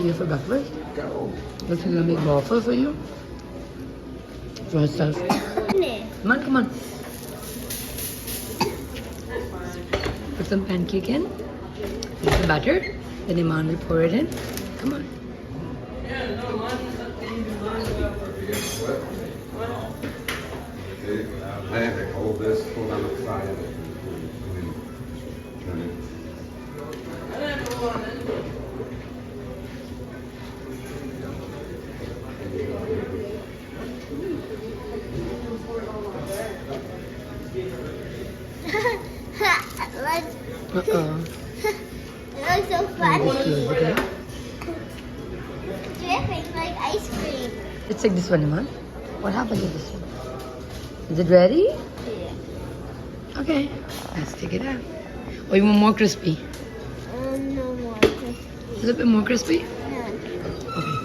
Here for breakfast. Let's gonna make waffle for you. For herself. Come on, come on. Put some pancake in. Make the batter. Then Imaan will pour it in. Come on. I have to hold this, hold on the side of it. Turn it. Uh-oh. It looks so funny. Okay. Dripping like ice cream. Let's take this one, Imaan. What happened to this one? Is it ready? Yeah. Okay. Let's take it out. Or you want more crispy? No more crispy. A little bit more crispy? No. Okay.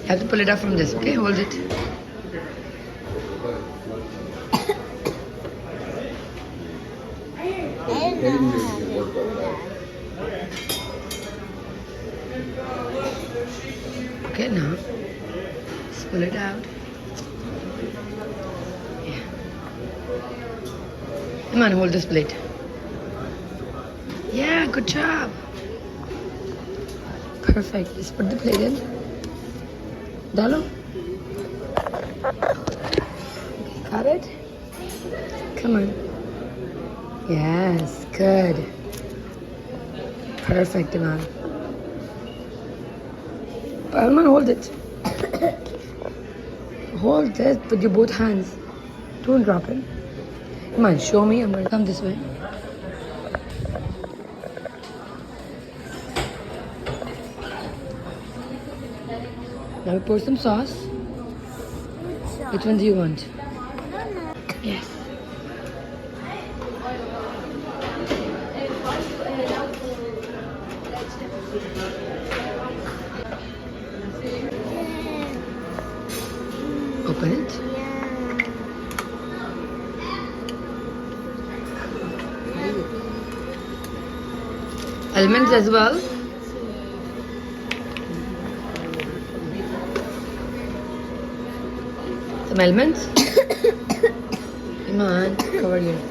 You have to pull it out from this, okay? Hold it. I don't know how to do that. Okay, now. Let's pull it out. Yeah. Come on, hold this plate. Yeah, good job. Perfect. Let's put the plate in. Dalo. Okay, got it? Come on. Yes, good. Perfect, Imaan. Imaan, hold it. Hold it with your both hands. Don't drop it. Imaan, show me. I'm going to come this way. Now we pour some sauce. Which one do you want? Yes. Open it. Almonds as well. Some almonds. Come on, cover here.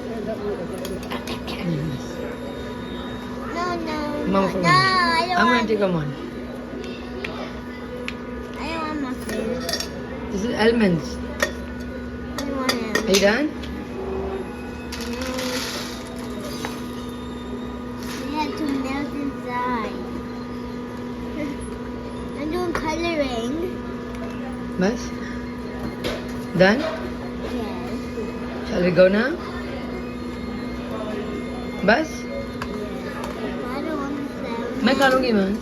Yes. No. Mama for No, me. I don't I'm want. going to take one. I don't want muffins. This is almonds. I don't want them. Are you done? They have to melt inside. I'm doing coloring. Bas? Done? Yes. Shall we go now? Bas? I don't want them. मैं खा लूंगी man.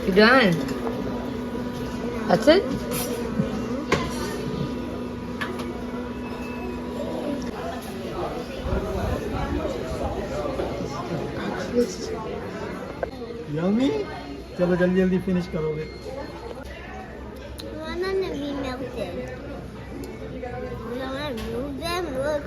You done? That's it? Yummy? चलो जल्दी जल्दी finish करोगे. One of them be melted. You don't want to move them. Look,